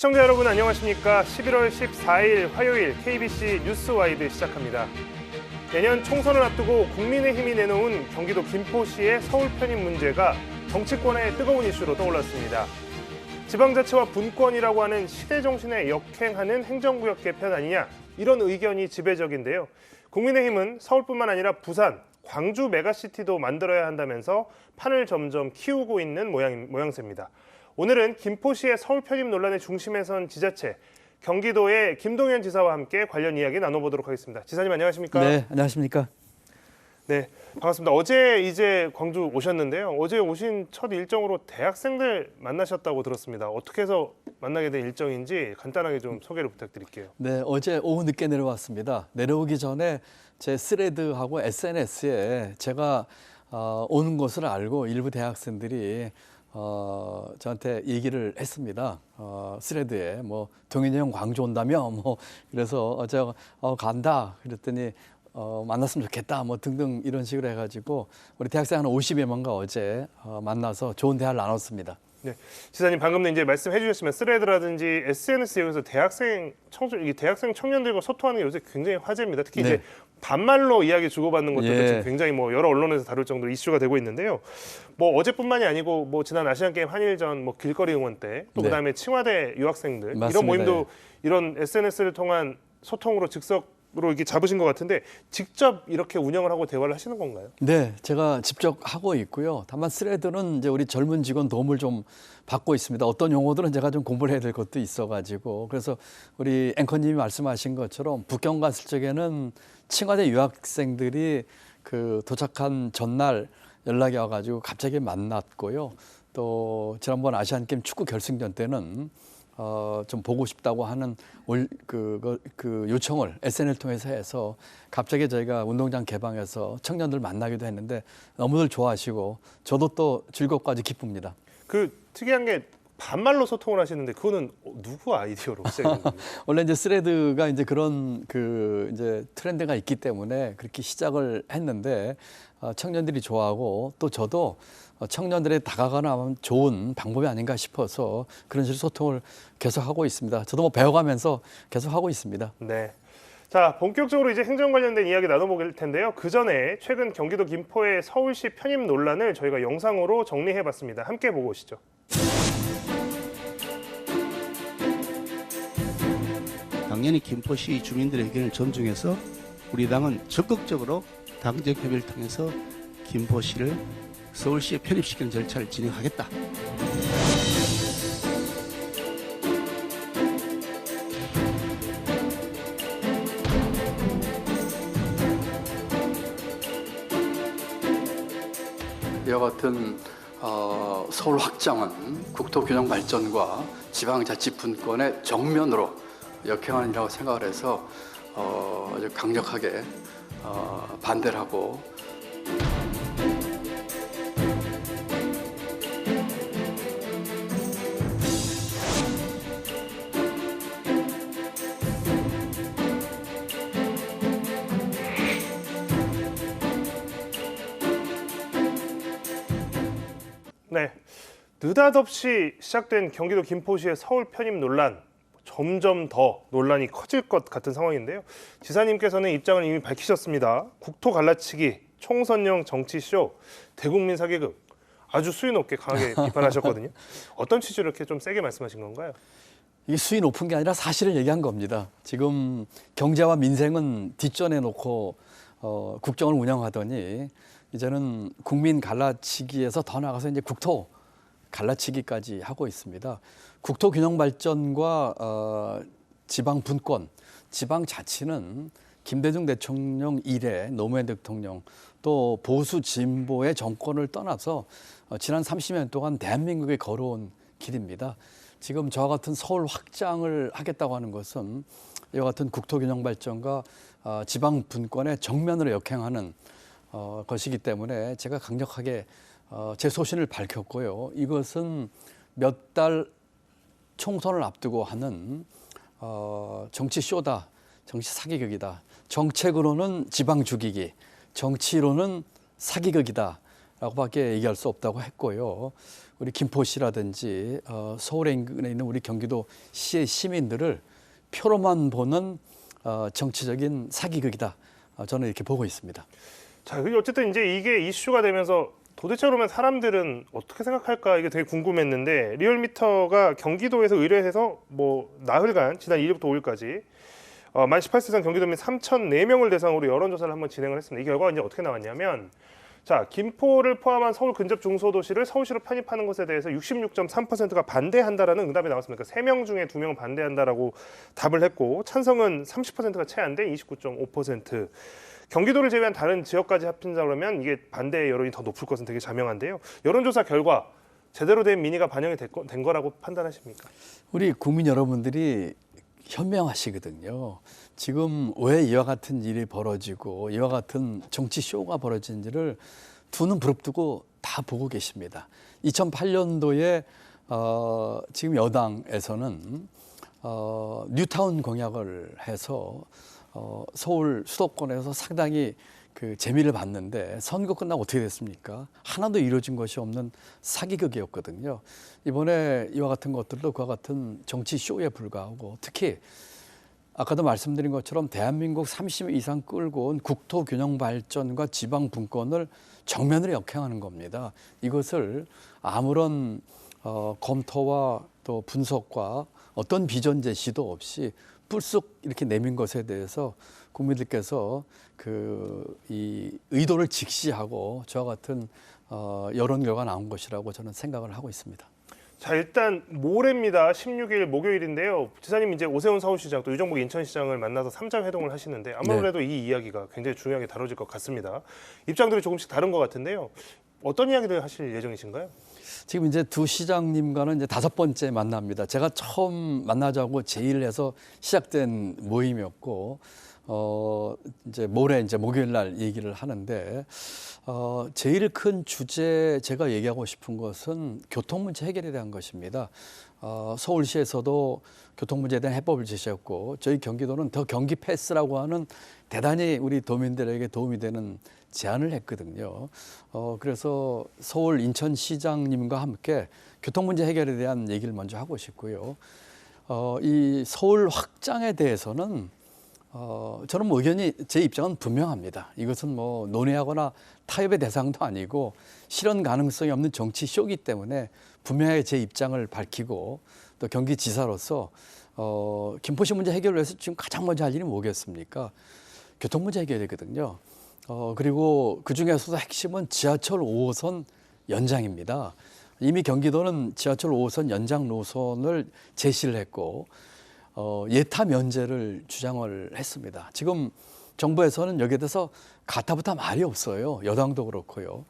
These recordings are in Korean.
시청자 여러분 안녕하십니까? 11월 14일 화요일 KBC 뉴스와이드 시작합니다. 내년 총선을 앞두고 국민의힘이 내놓은 경기도 김포시의 서울 편입 문제가 정치권의 뜨거운 이슈로 떠올랐습니다. 지방자치와 분권이라고 하는 시대 정신에 역행하는 행정구역 개편 아니냐, 이런 의견이 지배적인데요. 국민의힘은 서울뿐만 아니라 부산, 광주 메가시티도 만들어야 한다면서 판을 점점 키우고 있는 모양새입니다. 오늘은 김포시의 서울 편입 논란의 중심에 선 지자체, 경기도의 김동연 지사와 함께 관련 이야기 나눠보도록 하겠습니다. 지사님 안녕하십니까? 네, 안녕하십니까? 네, 반갑습니다. 어제 이제 광주 오셨는데요. 어제 오신 첫 일정으로 대학생들 만나셨다고 들었습니다. 어떻게 해서 만나게 된 일정인지 간단하게 좀 소개를 부탁드릴게요. 네, 어제 오후 늦게 내려왔습니다. 내려오기 전에 제 스레드하고 SNS에 제가 오는 것을 알고 일부 대학생들이 저한테 얘기를 했습니다. 스레드에 뭐 동현이 형 광주 온다며 뭐 그래서 제가 간다 그랬더니 만났으면 좋겠다 뭐 등등 이런 식으로 해가지고 우리 대학생 한 50여 명과 어제 만나서 좋은 대화를 나눴습니다. 네, 지사님 방금 이제 말씀해 주셨지만 스레드라든지 SNS 여기서 대학생 청년들과 소통하는 게 요새 굉장히 화제입니다. 특히 이제 반말로 이야기 주고받는 것들도 지금 굉장히 뭐 여러 언론에서 다룰 정도로 이슈가 되고 있는데요. 뭐 어제뿐만이 아니고 뭐 지난 아시안 게임 한일전 뭐 길거리 응원 때 또 그다음에 칭화대 유학생들 맞습니다. 이런 모임도 이런 SNS를 통한 소통으로 즉석으로 이렇게 잡으신 것 같은데 직접 이렇게 운영을 하고 대화를 하시는 건가요? 네, 제가 직접 하고 있고요. 다만 스레드는 이제 우리 젊은 직원 도움을 좀 받고 있습니다. 어떤 용어들은 제가 좀 공부를 해야 될 것도 있어가지고 그래서 우리 앵커님이 말씀하신 것처럼 북경 갔을 적에는 칭화대 유학생들이 그 도착한 전날 연락이 와가지고 갑자기 만났고요. 또 지난번 아시안 게임 축구 결승전 때는 좀 보고 싶다고 하는 그 요청을 SNS를 통해서 해서 갑자기 저희가 운동장 개방해서 청년들 만나기도 했는데 너무들 좋아하시고 저도 또 즐겁고 아주 기쁩니다. 그 특이한 게 반말로 소통을 하시는데 그거는 누구 아이디어로 시작된 겁니까? 원래 이제 스레드가 이제 그런 이제 트렌드가 있기 때문에 그렇게 시작을 했는데 청년들이 좋아하고 또 저도 청년들에 다가가는 좋은 방법이 아닌가 싶어서 그런 식으로 소통을 계속하고 있습니다. 저도 뭐 배워가면서 계속하고 있습니다. 네. 자, 본격적으로 이제 행정 관련된 이야기 나눠볼 텐데요. 그 전에 최근 경기도 김포의 서울시 편입 논란을 저희가 영상으로 정리해봤습니다. 함께 보고 오시죠. 당연히 김포시 주민들의 의견을 존중해서 우리 당은 적극적으로 당적 협의를 통해서 김포시를 서울시에 편입시키는 절차를 진행하겠다. 이와 같은 서울 확장은 국토균형 발전과 지방자치 분권의 정면으로 역행하는 일이라고 생각을 해서 아주 강력하게 반대를 하고 네, 느닷없이 시작된 경기도 김포시의 서울 편입 논란, 점점 더 논란이 커질 것 같은 상황인데요. 지사님께서는 입장을 이미 밝히셨습니다. 국토 갈라치기, 총선용 정치쇼, 대국민 사기극, 아주 수위 높게 강하게 비판하셨거든요. 어떤 취지로 이렇게 좀 세게 말씀하신 건가요? 이게 수위 높은 게 아니라 사실을 얘기한 겁니다. 지금 경제와 민생은 뒷전에 놓고 국정을 운영하더니 이제는 국민 갈라치기에서 더 나가서 이제 국토 갈라치기까지 하고 있습니다. 국토 균형 발전과 지방 분권, 지방 자치는 김대중 대통령 이래 노무현 대통령 또 보수 진보의 정권을 떠나서 지난 30년 동안 대한민국에 걸어온 길입니다. 지금 저와 같은 서울 확장을 하겠다고 하는 것은 이와 같은 국토 균형 발전과 지방 분권의 정면으로 역행하는 것이기 때문에 제가 강력하게 제 소신을 밝혔고요. 이것은 몇 달 총선을 앞두고 하는 정치 쇼다, 정치 사기극이다. 정책으로는 지방 죽이기, 정치로는 사기극이다. 라고밖에 얘기할 수 없다고 했고요. 우리 김포시라든지 서울에 있는 우리 경기도 시의 시민들을 표로만 보는 정치적인 사기극이다. 저는 이렇게 보고 있습니다. 자, 어쨌든 이제 이게 이슈가 되면서 도대체 그러면 사람들은 어떻게 생각할까 이게 되게 궁금했는데 리얼미터가 경기도에서 의뢰해서 뭐 나흘간 지난 2일부터 5일까지 만 18세 이상 경기도민 3,004명을 대상으로 여론조사를 한번 진행을 했습니다. 이 결과가 이제 어떻게 나왔냐면 자, 김포를 포함한 서울 근접 중소도시를 서울시로 편입하는 것에 대해서 66.3%가 반대한다라는 응답이 나왔습니다. 그러니까 3명 중에 2명은 반대한다라고 답을 했고 찬성은 30%가 채 안 돼 29.5%. 경기도를 제외한 다른 지역까지 합친다 그러면 이게 반대 여론이 더 높을 것은 되게 자명한데요. 여론조사 결과 제대로 된 민의가 반영이 된 거라고 판단하십니까? 우리 국민 여러분들이 현명하시거든요. 지금 왜 이와 같은 일이 벌어지고 이와 같은 정치 쇼가 벌어진지를 두 눈 부릅뜨고 다 보고 계십니다. 2008년도에 지금 여당에서는 뉴타운 공약을 해서 서울 수도권에서 상당히 그 재미를 봤는데 선거 끝나고 어떻게 됐습니까? 하나도 이루어진 것이 없는 사기극이었거든요. 이번에 이와 같은 것들도 그와 같은 정치 쇼에 불과하고 특히 아까도 말씀드린 것처럼 대한민국 30년 이상 끌고 온 국토 균형 발전과 지방 분권을 정면으로 역행하는 겁니다. 이것을 아무런 검토와 또 분석과 어떤 비전 제시도 없이 불쑥 이렇게 내민 것에 대해서 국민들께서 이 의도를 직시하고 저와 같은 여론 결과가 나온 것이라고 저는 생각을 하고 있습니다. 자, 일단 모레입니다. 16일 목요일인데요. 지사님 이제 오세훈 서울시장 또 유정복 인천시장을 만나서 3자 회동을 하시는데 아무래도 이 이야기가 굉장히 중요하게 다뤄질 것 같습니다. 입장들이 조금씩 다른 것 같은데요. 어떤 이야기들 하실 예정이신가요? 지금 이제 두 시장님과는 이제 5번째 만납니다. 제가 처음 만나자고 제의를 시작된 모임이었고, 이제 모레 이제 목요일 날 얘기를 하는데, 제일 큰 주제 제가 얘기하고 싶은 것은 교통 문제 해결에 대한 것입니다. 서울시에서도 교통 문제에 대한 해법을 제시했고, 저희 경기도는 더 경기 패스라고 하는 대단히 우리 도민들에게 도움이 되는 제안을 했거든요. 그래서 서울 인천시장님과 함께 교통 문제 해결에 대한 얘기를 먼저 하고 싶고요. 이 서울 확장에 대해서는 저는 뭐 제 입장은 분명합니다. 이것은 뭐 논의하거나 타협의 대상도 아니고 실현 가능성이 없는 정치 쇼이기 때문에 분명하게 제 입장을 밝히고 또 경기지사로서 김포시 문제 해결을 위해서 지금 가장 먼저 할 일이 뭐겠습니까? 교통 문제 해결이거든요. 그리고 그중에서도 핵심은 지하철 5호선 연장입니다. 이미 경기도는 지하철 5호선 연장 노선을 제시를 했고 예타 면제를 주장을 했습니다. 지금 정부에서는 여기에 대해서 가타부타 말이 없어요. 여당도 그렇고요.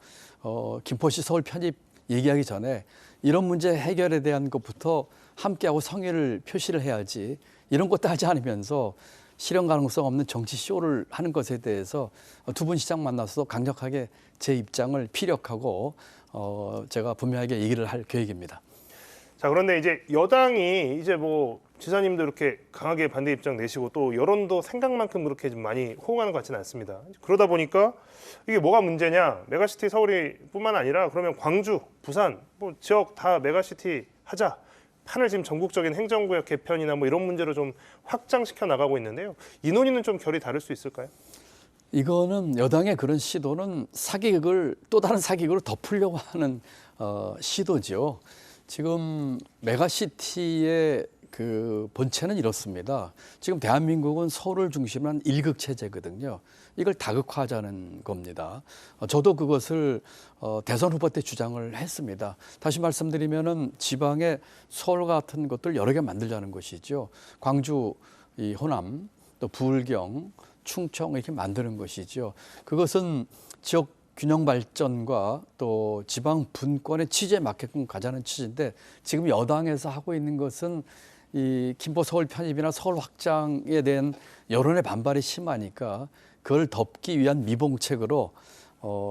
김포시 서울 편입 얘기하기 전에 이런 문제 해결에 대한 것부터 함께하고 성의를 표시를 해야지 이런 것도 하지 않으면서 실현 가능성 없는 정치 쇼를 하는 것에 대해서 두 분 시장 만나서 강력하게 제 입장을 피력하고 제가 분명하게 얘기를 할 계획입니다. 자, 그런데 이제 여당이 이제 뭐 지사님도 이렇게 강하게 반대 입장 내시고 또 여론도 생각만큼 그렇게 좀 많이 호응하는 것 같지는 않습니다. 그러다 보니까 이게 뭐가 문제냐? 메가시티 서울이뿐만 아니라 그러면 광주, 부산 뭐 지역 다 메가시티 하자. 판을 지금 전국적인 행정구역 개편이나 뭐 이런 문제로 좀 확장시켜 나가고 있는데요. 이 논의는 좀 결이 다를 수 있을까요? 이거는 여당의 그런 시도는 사기극을 또 다른 사기극으로 덮으려고 하는 시도죠. 지금 메가시티의 그 본체는 이렇습니다. 지금 대한민국은 서울을 중심으로 한 일극 체제거든요. 이걸 다극화하자는 겁니다. 저도 그것을 대선 후보 때 주장을 했습니다. 다시 말씀드리면은 지방에 서울 같은 것들 여러 개 만들자는 것이죠. 광주, 이 호남, 또 부울경, 충청 이렇게 만드는 것이죠. 그것은 지역 균형 발전과 또 지방 분권의 취지에 맞게끔 가자는 취지인데 지금 여당에서 하고 있는 것은 이 김포 서울 편입이나 서울 확장에 대한 여론의 반발이 심하니까 그걸 덮기 위한 미봉책으로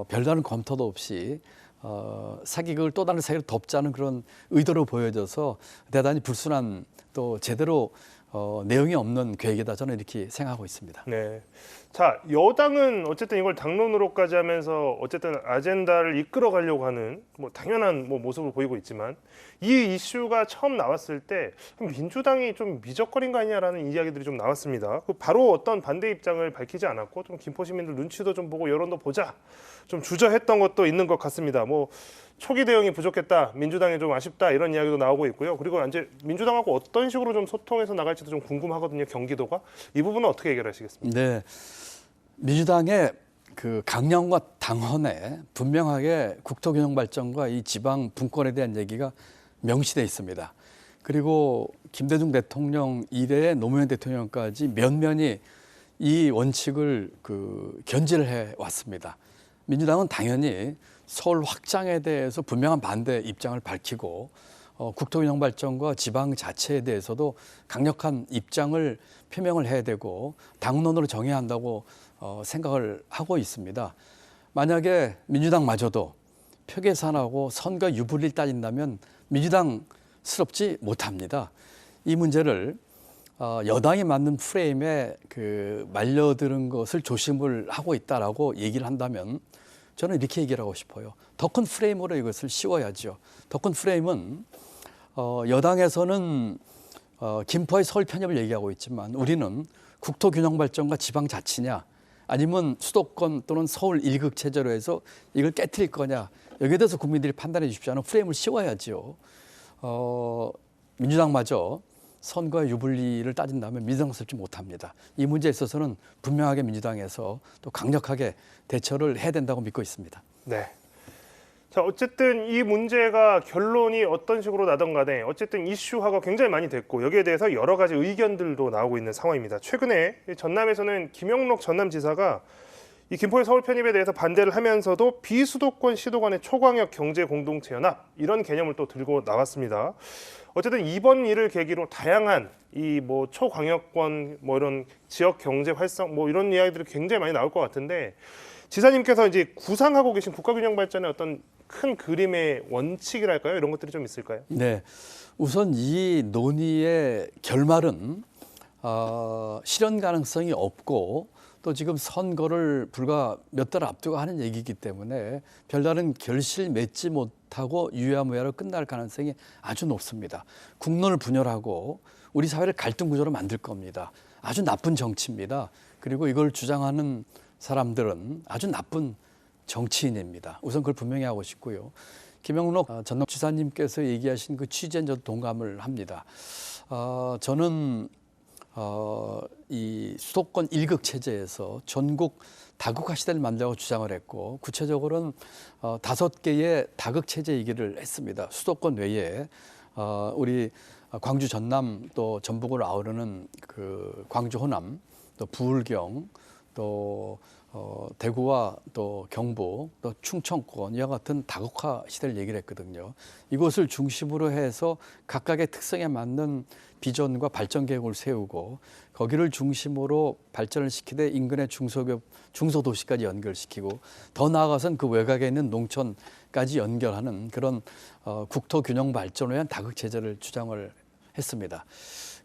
별다른 검토도 없이 사기극을 또 다른 사기를 덮자는 그런 의도로 보여져서 대단히 불순한 또 제대로 내용이 없는 계획이다 저는 이렇게 생각하고 있습니다. 네. 자, 여당은 어쨌든 이걸 당론으로까지 하면서 어쨌든 아젠다를 이끌어 가려고 하는 뭐 당연한 뭐 모습을 보이고 있지만 이 이슈가 처음 나왔을 때 민주당이 좀 미적거린 거 아니냐라는 이야기들이 좀 나왔습니다. 바로 어떤 반대 입장을 밝히지 않았고 좀 김포 시민들 눈치도 좀 보고 여론도 보자 좀 주저했던 것도 있는 것 같습니다. 뭐 초기 대응이 부족했다, 민주당이 좀 아쉽다 이런 이야기도 나오고 있고요. 그리고 이제 민주당하고 어떤 식으로 좀 소통해서 나갈지도 좀 궁금하거든요. 경기도가 이 부분은 어떻게 해결하시겠습니까? 네, 민주당의 그 강령과 당헌에 분명하게 국토균형 발전과 이 지방 분권에 대한 얘기가 명시돼 있습니다. 그리고 김대중 대통령 이래의 노무현 대통령까지 면면이 이 원칙을 견지를 해 왔습니다. 민주당은 당연히 서울 확장에 대해서 분명한 반대 입장을 밝히고 국토균형 발전과 지방 자체에 대해서도 강력한 입장을 표명을 해야 되고 당론으로 정해야 한다고 생각을 하고 있습니다. 만약에 민주당마저도 표 계산하고 선거 유불리를 따진다면 민주당스럽지 못합니다. 이 문제를 여당이 만든 프레임에 말려드는 것을 조심을 하고 있다라고 얘기를 한다면 저는 이렇게 얘기를 하고 싶어요. 더 큰 프레임으로 이것을 씌워야죠. 더 큰 프레임은 여당에서는 김포의 서울 편입을 얘기하고 있지만 우리는 국토균형 발전과 지방 자치냐 아니면 수도권 또는 서울 일극 체제로 해서 이걸 깨트릴 거냐 여기에 대해서 국민들이 판단해 주십시오 하는 프레임을 씌워야죠. 민주당마저 선거의 유불리를 따진다면 민주당스럽지 못합니다. 이 문제에 있어서는 분명하게 민주당에서 또 강력하게 대처를 해야 된다고 믿고 있습니다. 네. 자, 어쨌든 이 문제가 결론이 어떤 식으로 나든 간에 어쨌든 이슈화가 굉장히 많이 됐고 여기에 대해서 여러 가지 의견들도 나오고 있는 상황입니다. 최근에 전남에서는 김영록 전남지사가 이 김포의 서울 편입에 대해서 반대를 하면서도 비수도권 시도 간의 초광역 경제 공동체 연합 이런 개념을 또 들고 나왔습니다. 어쨌든 이번 일을 계기로 다양한 이 뭐 초광역권 뭐 이런 지역 경제 활성 뭐 이런 이야기들이 굉장히 많이 나올 것 같은데 지사님께서 이제 구상하고 계신 국가균형 발전의 어떤 큰 그림의 원칙이랄까요? 이런 것들이 좀 있을까요? 네, 우선 이 논의의 결말은 실현 가능성이 없고 또 지금 선거를 불과 몇 달 앞두고 하는 얘기이기 때문에 별다른 결실 맺지 못하고 유야무야로 끝날 가능성이 아주 높습니다. 국론을 분열하고 우리 사회를 갈등 구조로 만들 겁니다. 아주 나쁜 정치입니다. 그리고 이걸 주장하는 사람들은 아주 나쁜 정치인입니다. 우선 그걸 분명히 하고 싶고요. 김영록 전남지사님께서 얘기하신 그 취지에 저도 동감을 합니다. 저는 이 수도권 일극 체제에서 전국 다국화 시대를 만들라고 주장을 했고 구체적으로는 5개의 다극 체제 얘기를 했습니다. 수도권 외에 우리 광주 전남 또 전북을 아우르는 그 광주 호남 또 부울경 또 대구와 또 경북 또 충청권 이와 같은 다국화 시대를 얘기를 했거든요. 이곳을 중심으로 해서 각각의 특성에 맞는 비전과 발전 계획을 세우고 거기를 중심으로 발전을 시키되 인근의 중소도시까지 연결시키고 더 나아가서는 그 외곽에 있는 농촌까지 연결하는 그런 국토균형 발전을 위한 다극체제를 주장을 했습니다.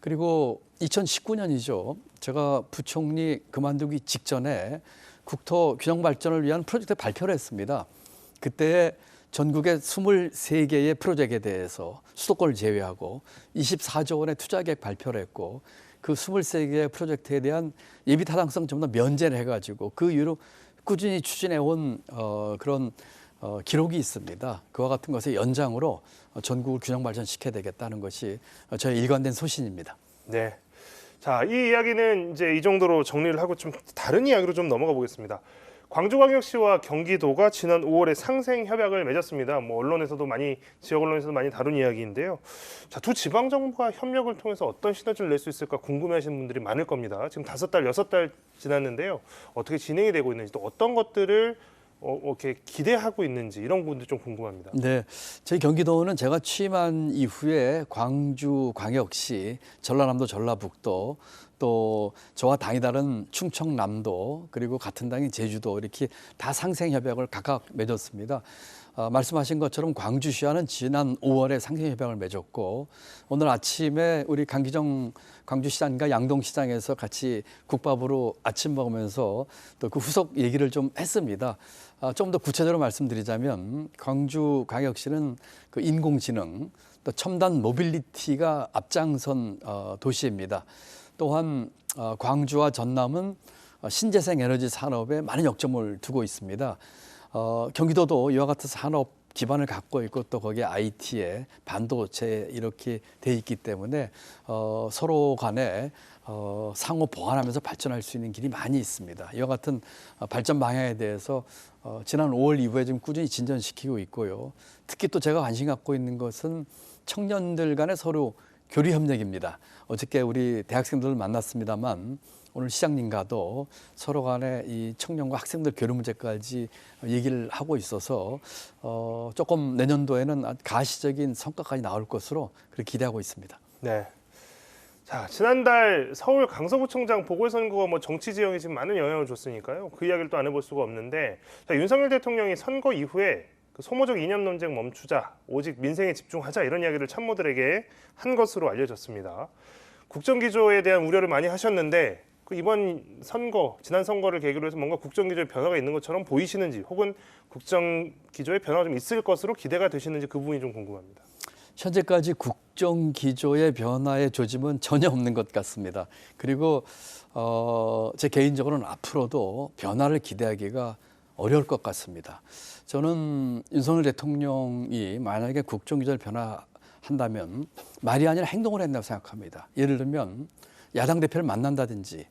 그리고 2019년이죠. 제가 부총리 그만두기 직전에 국토균형 발전을 위한 프로젝트 발표를 했습니다. 그때 전국의 23개의 프로젝트에 대해서 수도권을 제외하고 24조 원의 투자 계획 발표를 했고 그 23개의 프로젝트에 대한 예비 타당성 전부 다 면제를 해가지고 그 이후로 꾸준히 추진해온 그런 기록이 있습니다. 그와 같은 것의 연장으로 전국을 균형 발전시켜야 되겠다는 것이 저의 일관된 소신입니다. 네. 자, 이 이야기는 이제 이 정도로 정리를 하고 좀 다른 이야기로 좀 넘어가 보겠습니다. 광주광역시와 경기도가 지난 5월에 상생 협약을 맺었습니다. 뭐 언론에서도 지역 언론에서도 많이 다룬 이야기인데요. 자, 두 지방 정부가 협력을 통해서 어떤 시너지를 낼 수 있을까 궁금해하시는 분들이 많을 겁니다. 지금 5달, 6달 지났는데요. 어떻게 진행이 되고 있는지 또 어떤 것들을 이렇게 기대하고 있는지 이런 부분도 좀 궁금합니다. 네, 저희 경기도는 제가 취임한 이후에 광주, 광역시, 전라남도, 전라북도 또 저와 당이 다른 충청남도 그리고 같은 당인 제주도 이렇게 다 상생 협약을 각각 맺었습니다. 말씀하신 것처럼 광주시와는 지난 5월에 상생협약을 맺었고 오늘 아침에 우리 강기정 광주시장과 양동시장에서 같이 국밥으로 아침 먹으면서 또 그 후속 얘기를 좀 했습니다. 좀 더 구체적으로 말씀드리자면 광주광역시는 그 인공지능 또 첨단 모빌리티가 앞장선 도시입니다. 또한 광주와 전남은 신재생 에너지 산업에 많은 역점을 두고 있습니다. 경기도도 이와 같은 산업 기반을 갖고 있고 또 거기에 IT에 반도체 이렇게 돼 있기 때문에 서로 간에 상호 보완하면서 발전할 수 있는 길이 많이 있습니다. 이와 같은 발전 방향에 대해서 지난 5월 이후에 지금 꾸준히 진전시키고 있고요. 특히 또 제가 관심 갖고 있는 것은 청년들 간의 서로 교류 협력입니다. 어저께 우리 대학생들을 만났습니다만 오늘 시장님과도 서로 간에 이 청년과 학생들 교류 문제까지 얘기를 하고 있어서 조금 내년도에는 가시적인 성과까지 나올 것으로 그렇게 기대하고 있습니다. 네. 자, 지난달 서울 강서구청장 보궐선거가 뭐 정치 지형에 지금 많은 영향을 줬으니까요. 그 이야기를 또 안 해볼 수가 없는데 자, 윤석열 대통령이 선거 이후에 그 소모적 이념 논쟁 멈추자, 오직 민생에 집중하자 이런 이야기를 참모들에게 한 것으로 알려졌습니다. 국정기조에 대한 우려를 많이 하셨는데 그 이번 선거, 지난 선거를 계기로 해서 뭔가 국정기조에 변화가 있는 것처럼 보이시는지 혹은 국정기조에 변화가 좀 있을 것으로 기대가 되시는지 그 부분이 좀 궁금합니다. 현재까지 국정기조의 변화의 조짐은 전혀 없는 것 같습니다. 그리고 제 개인적으로는 앞으로도 변화를 기대하기가 어려울 것 같습니다. 저는 윤석열 대통령이 만약에 국정기조를 변화한다면 말이 아니라 행동을 한다고 생각합니다. 예를 들면 야당 대표를 만난다든지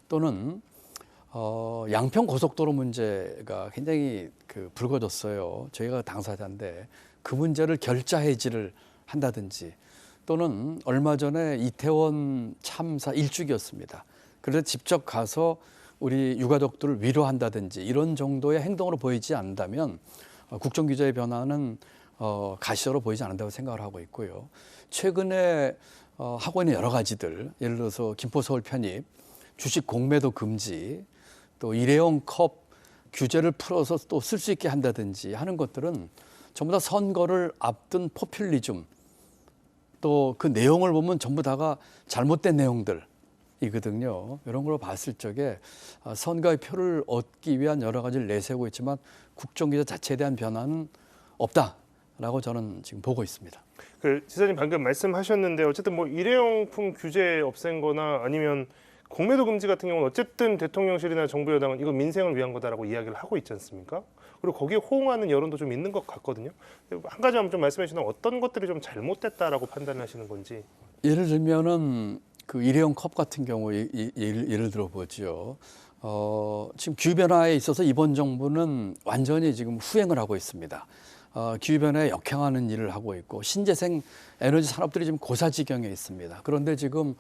또는 양평 고속도로 문제가 굉장히 불거졌어요. 저희가 당사자인데 그 문제를 결자 해지를 한다든지 또는 얼마 전에 이태원 참사 일주기였습니다. 그래서 직접 가서 우리 유가족들을 위로한다든지 이런 정도의 행동으로 보이지 않는다면 국정기조의 변화는 가시적으로 보이지 않는다고 생각을 하고 있고요. 최근에 하고 있는 여러 가지들, 예를 들어서 김포서울 편입, 주식 공매도 금지, 또 일회용 컵 규제를 풀어서 또 쓸 수 있게 한다든지 하는 것들은 전부 다 선거를 앞둔 포퓰리즘, 또 그 내용을 보면 전부 다가 잘못된 내용들이거든요. 이런 걸 봤을 적에 선거의 표를 얻기 위한 여러 가지를 내세우고 있지만 국정기조 자체에 대한 변화는 없다라고 저는 지금 보고 있습니다. 그 지사님 방금 말씀하셨는데 어쨌든 뭐 일회용품 규제 없앤 거나 아니면 공매도 금지 같은 경우는 어쨌든 대통령실이나 정부 여당은 이거 민생을 위한 거다라고 이야기를 하고 있지 않습니까? 그리고 거기에 호응하는 여론도 좀 있는 것 같거든요. 한 가지만 좀 말씀해 주시면 어떤 것들이 좀 잘못됐다라고 판단하시는 건지. 예를 들면은 그 일회용 컵 같은 경우 예를 들어보죠. 지금 기후 변화에 있어서 이번 정부는 완전히 지금 후행을 하고 있습니다. 기후 변화에 역행하는 일을 하고 있고 신재생 에너지 산업들이 지금 고사지경에 있습니다. 그런데 지금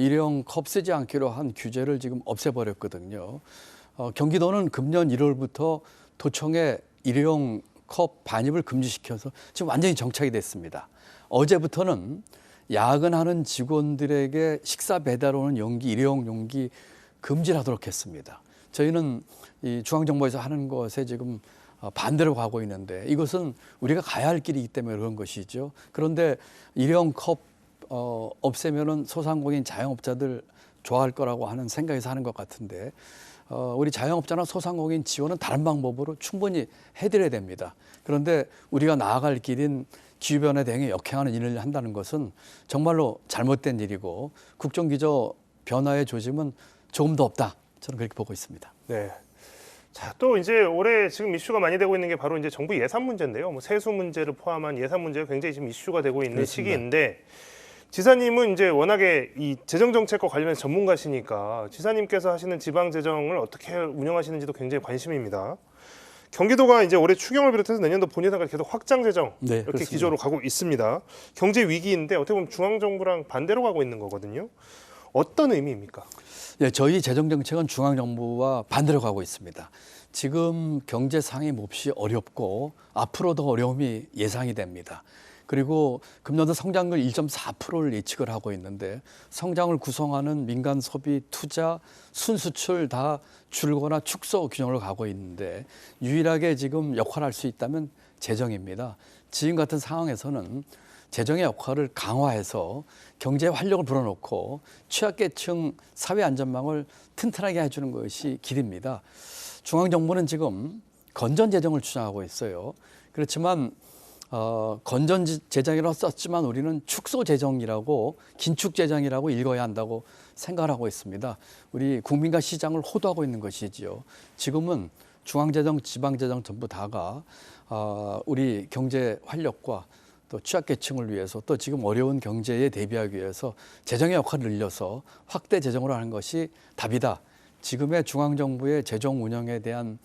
일회용 컵 쓰지 않기로 한 규제를 지금 없애버렸거든요. 경기도는 금년 1월부터 도청에 일회용 컵 반입을 금지시켜서 지금 완전히 정착이 됐습니다. 어제부터는 야근하는 직원들에게 식사 배달 오는 용기, 일회용 용기 금지를 하도록 했습니다. 저희는 이 중앙정부에서 하는 것에 지금 반대로 가고 있는데 이것은 우리가 가야 할 길이기 때문에 그런 것이죠. 그런데 일회용 컵 없애면은 소상공인 자영업자들 좋아할 거라고 하는 생각에서 하는 것 같은데 우리 자영업자나 소상공인 지원은 다른 방법으로 충분히 해드려야 됩니다. 그런데 우리가 나아갈 길인 기후변화에 대응해 역행하는 일을 한다는 것은 정말로 잘못된 일이고 국정기조 변화의 조짐은 조금 더 없다. 저는 그렇게 보고 있습니다. 네. 자, 또 이제 올해 지금 이슈가 많이 되고 있는 게 바로 이제 정부 예산 문제인데요. 뭐 세수 문제를 포함한 예산 문제가 굉장히 지금 이슈가 되고 있는 그렇습니다. 시기인데 지사님은 이제 워낙에 이 재정 정책과 관련해서 전문가시니까 지사님께서 하시는 지방 재정을 어떻게 운영하시는지도 굉장히 관심입니다. 경기도가 이제 올해 추경을 비롯해서 내년도 본예산까지 계속 확장 재정 네, 이렇게 그렇습니다. 기조로 가고 있습니다. 경제 위기인데 어떻게 보면 중앙 정부랑 반대로 가고 있는 거거든요. 어떤 의미입니까? 네, 저희 재정 정책은 중앙 정부와 반대로 가고 있습니다. 지금 경제 상황이 몹시 어렵고 앞으로도 어려움이 예상이 됩니다. 그리고 금년도 성장률 1.4%를 예측을 하고 있는데 성장을 구성하는 민간 소비, 투자, 순수출 다 줄거나 축소 균형으로 가고 있는데 유일하게 지금 역할할 수 있다면 재정입니다. 지금 같은 상황에서는 재정의 역할을 강화해서 경제 활력을 불어넣고 취약계층 사회 안전망을 튼튼하게 해주는 것이 길입니다. 중앙정부는 지금 건전 재정을 주장하고 있어요. 그렇지만 건전 재정이라고 썼지만 우리는 축소 재정이라고 긴축 재정이라고 읽어야 한다고 생각을 하고 있습니다. 우리 국민과 시장을 호도하고 있는 것이지요. 지금은 중앙재정, 지방재정 전부 다가 우리 경제 활력과 또 취약계층을 위해서 또 지금 어려운 경제에 대비하기 위해서 재정의 역할을 늘려서 확대 재정으로 하는 것이 답이다. 지금의 중앙정부의 재정 운영에 대한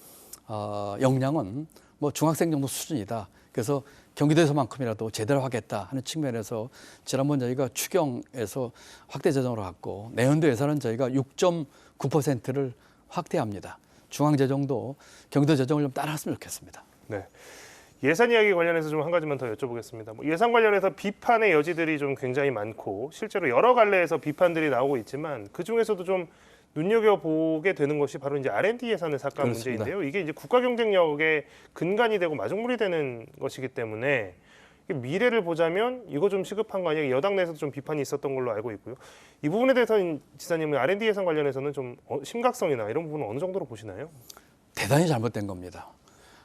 역량은 뭐 중학생 정도 수준이다. 그래서 경기도에서만큼이라도 제대로 하겠다 하는 측면에서 지난번 저희가 추경에서 확대 재정으로 갔고 내년도 예산은 저희가 6.9%를 확대합니다. 중앙재정도 경기도 재정을 좀 따라했으면 좋겠습니다. 네. 예산 이야기 관련해서 좀 한 가지만 더 여쭤보겠습니다. 뭐 예산 관련해서 비판의 여지들이 좀 굉장히 많고 실제로 여러 갈래에서 비판들이 나오고 있지만 그 중에서도 좀 눈여겨보게 되는 것이 바로 이제 R&D 예산을 삭감 그렇습니다. 문제인데요. 이게 이제 국가 경쟁력의 근간이 되고 마중물이 되는 것이기 때문에 미래를 보자면 이거 좀 시급한 거 아니야? 여당 내에서도 좀 비판이 있었던 걸로 알고 있고요. 이 부분에 대해서는 지사님은 R&D 예산 관련해서는 좀 심각성이나 이런 부분은 어느 정도로 보시나요? 대단히 잘못된 겁니다.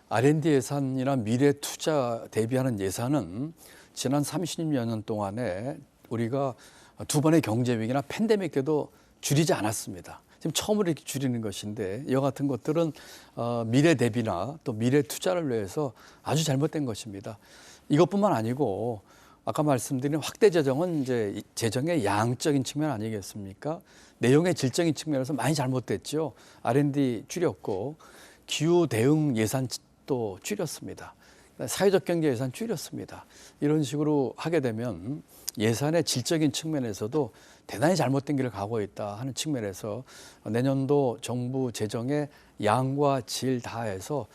R&D 예산이나 미래 투자 대비하는 예산은 지난 30여 년 동안에 우리가 두 번의 경제 위기나 팬데믹 때도 줄이지 않았습니다. 지금 처음으로 이렇게 줄이는 것인데 이와 같은 것들은 미래 대비나 또 미래 투자를 위해서 아주 잘못된 것입니다. 이것뿐만 아니고 아까 말씀드린 확대 재정은 이제 재정의 양적인 측면 아니겠습니까? 내용의 질적인 측면에서 많이 잘못됐죠. R&D 줄였고 기후 대응 예산도 줄였습니다. 사회적 경제 예산 줄였습니다. 이런 식으로 하게 되면 예산의 질적인 측면에서도 대단히 잘못된 길을 가고 있다 하는 측면에서 내년도 정부 재정의 양과 질 다해서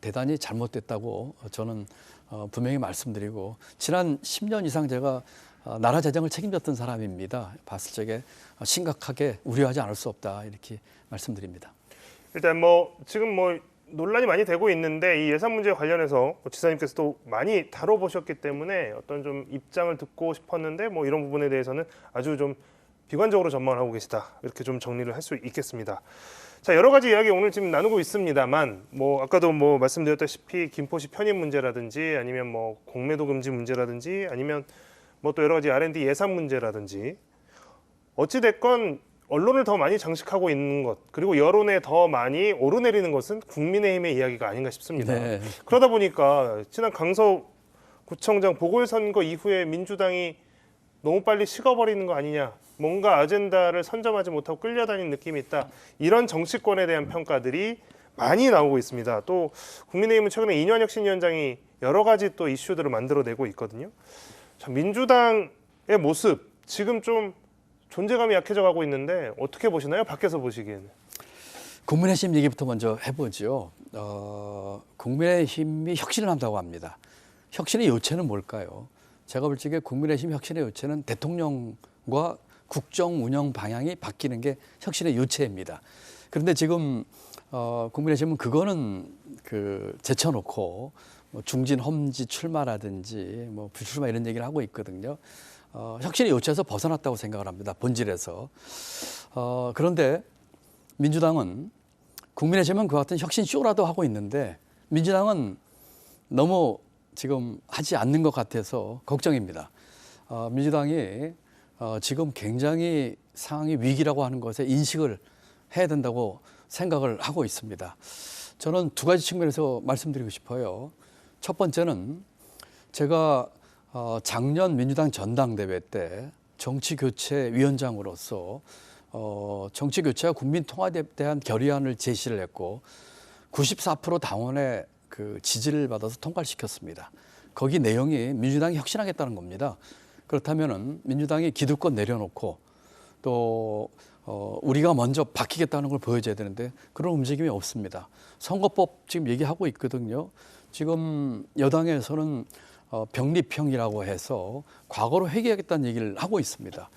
대단히 잘못됐다고 저는 분명히 말씀드리고 지난 10년 이상 제가 나라 재정을 책임졌던 사람입니다. 봤을 적에 심각하게 우려하지 않을 수 없다 이렇게 말씀드립니다. 일단 뭐 지금 뭐 논란이 많이 되고 있는데 이 예산 문제 관련해서 지사님께서도 많이 다뤄보셨기 때문에 어떤 좀 입장을 듣고 싶었는데 뭐 이런 부분에 대해서는 아주 좀 비관적으로 전망을 하고 계시다 이렇게 좀 정리를 할 수 있겠습니다. 자, 여러 가지 이야기 오늘 지금 나누고 있습니다만 뭐 아까도 뭐 말씀드렸다시피 김포시 편입 문제라든지 아니면 뭐 공매도 금지 문제라든지 아니면 뭐 또 여러 가지 R&D 예산 문제라든지 어찌 됐건 언론을 더 많이 장식하고 있는 것 그리고 여론에 더 많이 오르내리는 것은 국민의힘의 이야기가 아닌가 싶습니다. 네. 그러다 보니까 지난 강서구청장 보궐선거 이후에 민주당이 너무 빨리 식어버리는 거 아니냐, 뭔가 아젠다를 선점하지 못하고 끌려다니는 느낌이 있다, 이런 정치권에 대한 평가들이 많이 나오고 있습니다. 또 국민의힘은 최근에 이년혁신위원장이 여러 가지 또 이슈들을 만들어내고 있거든요. 자, 민주당의 모습 지금 좀 존재감이 약해져 가고 있는데 어떻게 보시나요? 밖에서 보시기에는. 국민의힘 얘기부터 먼저 해보죠. 국민의힘이 혁신을 한다고 합니다. 혁신의 요체는 뭘까요? 제가 볼 적에 국민의힘 혁신의 요체는 대통령과 국정 운영 방향이 바뀌는 게 혁신의 요체입니다. 그런데 지금 국민의힘은 그거는 제쳐놓고 뭐 중진 험지 출마라든지 뭐 불출마 이런 얘기를 하고 있거든요. 혁신의 요체에서 벗어났다고 생각을 합니다. 본질에서. 그런데 민주당은 국민의힘은 그 같은 혁신 쇼라도 하고 있는데 민주당은 너무 지금 하지 않는 것 같아서 걱정입니다. 민주당이 지금 굉장히 상황이 위기라고 하는 것에 인식을 해야 된다고 생각을 하고 있습니다. 저는 두 가지 측면에서 말씀드리고 싶어요. 첫 번째는 제가 작년 민주당 전당대회 때 정치교체위원장으로서 정치교체와 국민통합에 대한 결의안을 제시를 했고 94% 당원의 그 지지를 받아서 통과를 시켰습니다. 거기 내용이 민주당이 혁신하겠다는 겁니다. 그렇다면은 민주당이 기득권 내려놓고 또 우리가 먼저 바뀌겠다는 걸 보여줘야 되는데 그런 움직임이 없습니다. 선거법 지금 얘기하고 있거든요. 지금 여당에서는 병립형이라고 해서 과거로 회귀하겠다는 얘기를 하고 있습니다.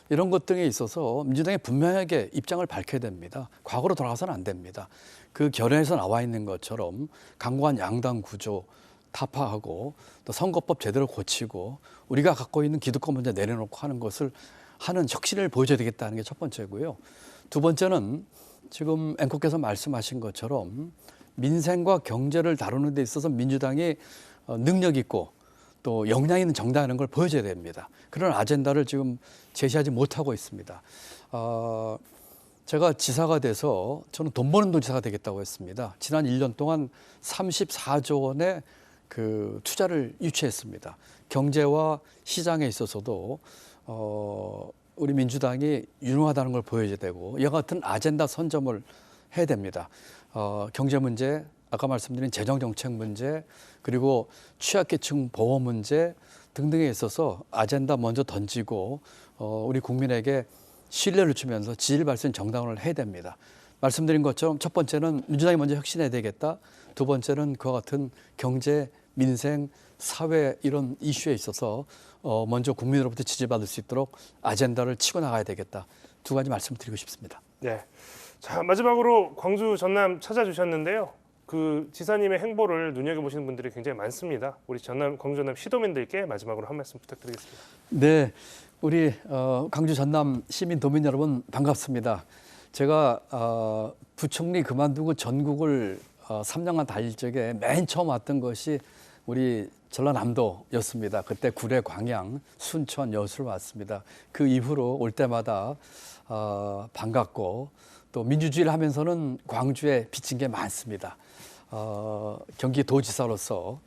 이런 것 등에 있어서 민주당이 분명하게 입장을 밝혀야 됩니다. 과거로 돌아가서는 안 됩니다. 그 결연에서 나와 있는 것처럼 강고한 양당 구조, 타파하고 또 선거법 제대로 고치고 우리가 갖고 있는 기득권 문제 내려놓고 하는 것을 하는 혁신을 보여줘야 되겠다는 게 첫 번째고요. 두 번째는 지금 앵커께서 말씀하신 것처럼 민생과 경제를 다루는 데 있어서 민주당이 능력 있고 또 역량 있는 정당이라는 걸 보여줘야 됩니다. 그런 아젠다를 지금 제시하지 못하고 있습니다. 제가 지사가 돼서 저는 돈 버는 도지사가 되겠다고 했습니다. 지난 1년 동안 34조 원의 그 투자를 유치했습니다. 경제와 시장에 있어서도 우리 민주당이 유능하다는 걸 보여줘야 되고 이와 같은 아젠다 선점을 해야 됩니다. 경제 문제, 아까 말씀드린 재정 정책 문제, 그리고 취약계층 보호 문제 등등에 있어서 아젠다 먼저 던지고 우리 국민에게 신뢰를 주면서 지지를 받을 수 있는 정당을 해야 됩니다. 말씀드린 것처럼 첫 번째는 민주당이 먼저 혁신해야 되겠다. 두 번째는 그와 같은 경제, 민생, 사회 이런 이슈에 있어서 먼저 국민으로부터 지지받을 수 있도록 아젠다를 치고 나가야 되겠다. 두 가지 말씀드리고 싶습니다. 네. 자, 마지막으로 광주 전남 찾아주셨는데요. 그 지사님의 행보를 눈여겨보시는 분들이 굉장히 많습니다. 우리 광주 전남 시도민들께 마지막으로 한 말씀 부탁드리겠습니다. 네, 우리 광주 전남 시민 도민 여러분 반갑습니다. 제가 부총리 그만두고 전국을 3년간 달릴 적에 맨 처음 왔던 것이 우리 전라남도였습니다. 그때 구례, 광양, 순천, 여수를 왔습니다. 그 이후로 올 때마다 반갑고 또 민주주의를 하면서는 광주에 비친 게 많습니다. 경기도지사로서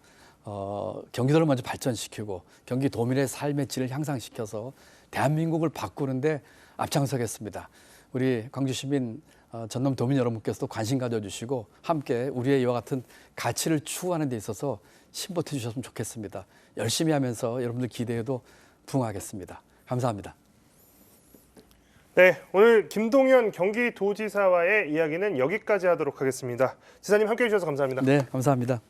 경기도를 먼저 발전시키고 경기도민의 삶의 질을 향상시켜서 대한민국을 바꾸는데 앞장서겠습니다. 우리 광주 시민 전남 도민 여러분께서도 관심 가져주시고 함께 우리의 이와 같은 가치를 추구하는 데 있어서 힘보태 주셨으면 좋겠습니다. 열심히 하면서 여러분들 기대에도 부응하겠습니다. 감사합니다. 네, 오늘 김동연 경기도지사와의 이야기는 여기까지 하도록 하겠습니다. 지사님 함께해 주셔서 감사합니다. 네, 감사합니다.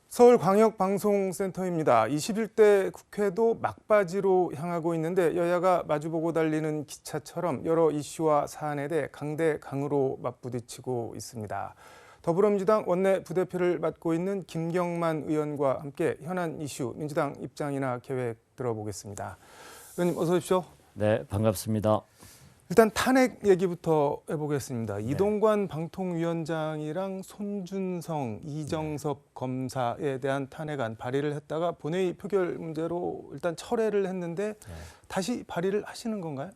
서울광역방송센터입니다. 21대 국회도 막바지로 향하고 있는데 여야가 마주보고 달리는 기차처럼 여러 이슈와 사안에 대해 강대강으로 맞부딪히고 있습니다. 더불어민주당 원내 부대표를 맡고 있는 김경만 의원과 함께 현안 이슈, 민주당 입장이나 계획 들어보겠습니다. 의원님 어서 오십시오. 네, 반갑습니다. 일단 탄핵 얘기부터 해보겠습니다. 이동관 방통위원장이랑 손준성, 이정섭 검사에 대한 탄핵안 발의를 했다가 본회의 표결 문제로 일단 철회를 했는데 다시 발의를 하시는 건가요?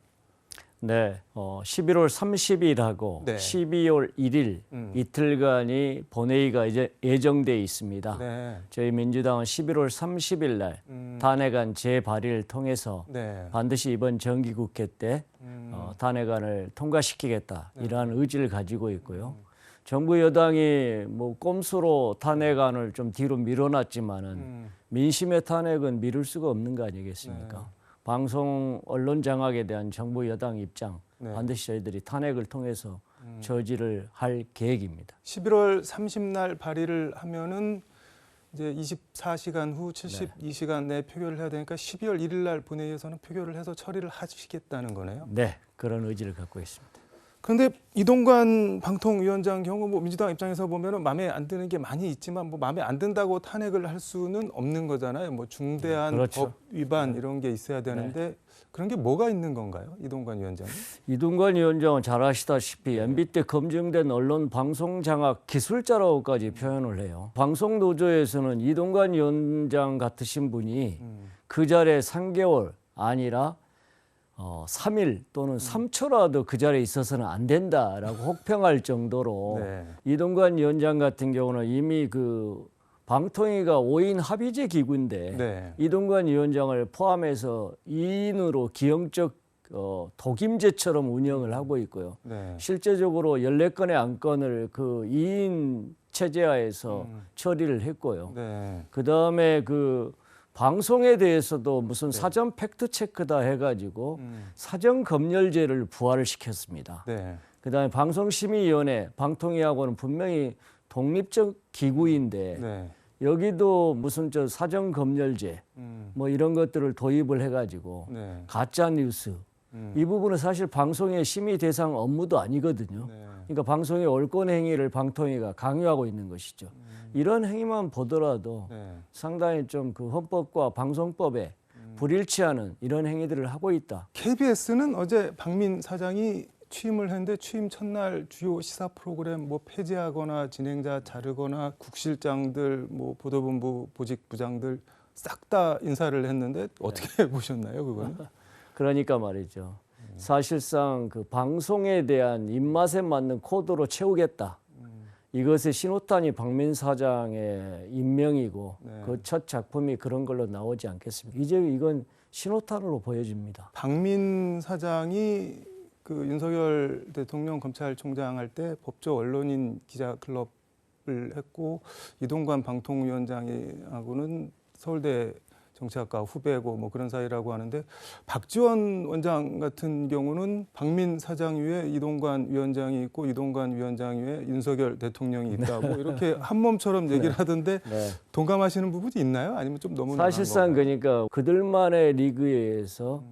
네, 11월 30일하고 네. 12월 1일 이틀간이 본회의가 이제 예정돼 있습니다. 네. 저희 민주당은 11월 30일 날 탄핵안 재발의를 통해서 네. 반드시 이번 정기국회 때 탄핵안을 통과시키겠다 이러한 의지를 가지고 있고요. 정부 여당이 뭐 꼼수로 탄핵안을 좀 뒤로 밀어놨지만은 민심의 탄핵은 미룰 수가 없는 거 아니겠습니까? 네. 방송 언론 장악에 대한 정부 여당 입장 네. 반드시 저희들이 탄핵을 통해서 저지를 할 계획입니다. 11월 30날 발의를 하면은 이제 24시간 후 72시간 내에 표결을 해야 되니까 12월 1일 날 본회의에서는 표결을 해서 처리를 하시겠다는 거네요. 네, 그런 의지를 갖고 있습니다. 그런데 이동관 방통위원장 경우 뭐 민주당 입장에서 보면은 마음에 안 드는 게 많이 있지만 뭐 마음에 안 든다고 탄핵을 할 수는 없는 거잖아요. 뭐 중대한 그렇죠. 법 위반 이런 게 있어야 되는데 그런 게 뭐가 있는 건가요, 이동관 위원장이? 이동관 위원장은 잘 아시다시피 MB 때 검증된 언론 방송 장악 기술자라고까지 표현을 해요. 방송 노조에서는 이동관 위원장 같으신 분이 그 자리에 3개월 아니라 3일 또는 3초라도 그 자리에 있어서는 안 된다라고 혹평할 정도로 네. 이동관 위원장 같은 경우는 이미 그 방통위가 5인 합의제 기구인데 네. 이동관 위원장을 포함해서 2인으로 기형적 독임제처럼 운영을 하고 있고요. 네. 실제적으로 14건의 안건을 그 2인 체제하에서 처리를 했고요. 네. 그다음에 그 방송에 대해서도 무슨 사전 팩트 체크다 해가지고 사전 검열제를 부활을 시켰습니다. 네. 그다음에 방송심의위원회, 방통위하고는 분명히 독립적 기구인데 네. 여기도 무슨 사전 검열제 뭐 이런 것들을 도입을 해가지고 네. 가짜 뉴스 이 부분은 사실 방송의 심의 대상 업무도 아니거든요. 그러니까 방송의 옳건 행위를 방통위가 강요하고 있는 것이죠. 이런 행위만 보더라도 상당히 좀 그 헌법과 방송법에 불일치하는 이런 행위들을 하고 있다. KBS는 어제 박민 사장이 취임을 했는데 취임 첫날 주요 시사 프로그램 뭐 폐지하거나 진행자 자르거나 국실장들 뭐 보도본부 보직부장들 싹 다 인사를 했는데 어떻게 보셨나요, 그거는? 그러니까 말이죠. 사실상 그 방송에 대한 입맛에 맞는 코드로 채우겠다. 이것의 신호탄이 박민 사장의 임명이고 그 첫 작품이 그런 걸로 나오지 않겠습니까? 이제 이건 신호탄으로 보여집니다. 박민 사장이 그 윤석열 대통령 검찰총장 할 때 법조 언론인 기자 클럽을 했고 이동관 방통위원장하고는 서울대 정치학과 후배고 뭐 그런 사이라고 하는데 박지원 원장 같은 경우는 박민 사장 위에 이동관 위원장이 있고 이동관 위원장 위에 윤석열 대통령이 있다고 이렇게 한 몸처럼 얘기를 하던데 동감하시는 부분이 있나요? 아니면 좀 너무 사실상 그러니까 그들만의 리그에서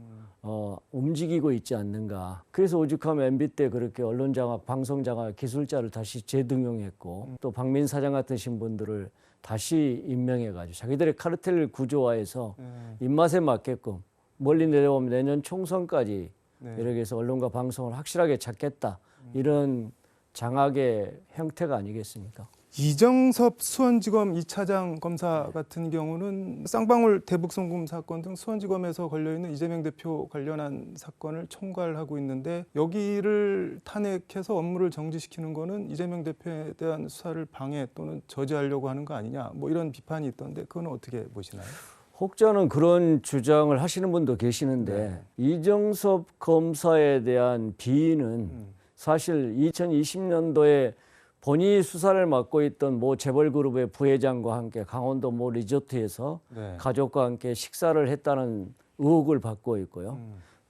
움직이고 있지 않는가. 그래서 오죽하면 MB 때 그렇게 언론 장악, 방송 장악 기술자를 다시 재등용했고 또 박민 사장 같은 신분들을 다시 임명해가지고 자기들의 카르텔 구조화해서 입맛에 맞게끔 멀리 내려오면 내년 총선까지 이렇게 해서 언론과 방송을 확실하게 찾겠다. 이런 장악의 형태가 아니겠습니까? 이정섭 수원지검 2차장 검사 같은 경우는 쌍방울 대북송금 사건 등 수원지검에서 걸려있는 이재명 대표 관련한 사건을 총괄하고 있는데 여기를 탄핵해서 업무를 정지시키는 거는 이재명 대표에 대한 수사를 방해 또는 저지하려고 하는 거 아니냐 뭐 이런 비판이 있던데 그건 어떻게 보시나요? 혹자는 그런 주장을 하시는 분도 계시는데 이정섭 검사에 대한 비위는 사실 2020년도에 본인이 수사를 맡고 있던 모 재벌그룹의 부회장과 함께 강원도 모 리조트에서 가족과 함께 식사를 했다는 의혹을 받고 있고요.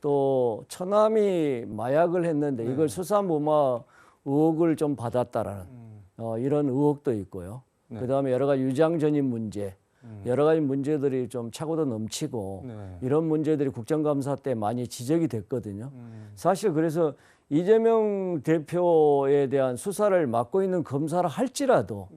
또 처남이 마약을 했는데 이걸 수사무마 의혹을 좀 받았다라는 이런 의혹도 있고요. 그다음에 여러 가지 유장전입 문제, 여러 가지 문제들이 좀 차고도 넘치고 이런 문제들이 국정감사 때 많이 지적이 됐거든요. 사실 그래서 이재명 대표에 대한 수사를 맡고 있는 검사라 할지라도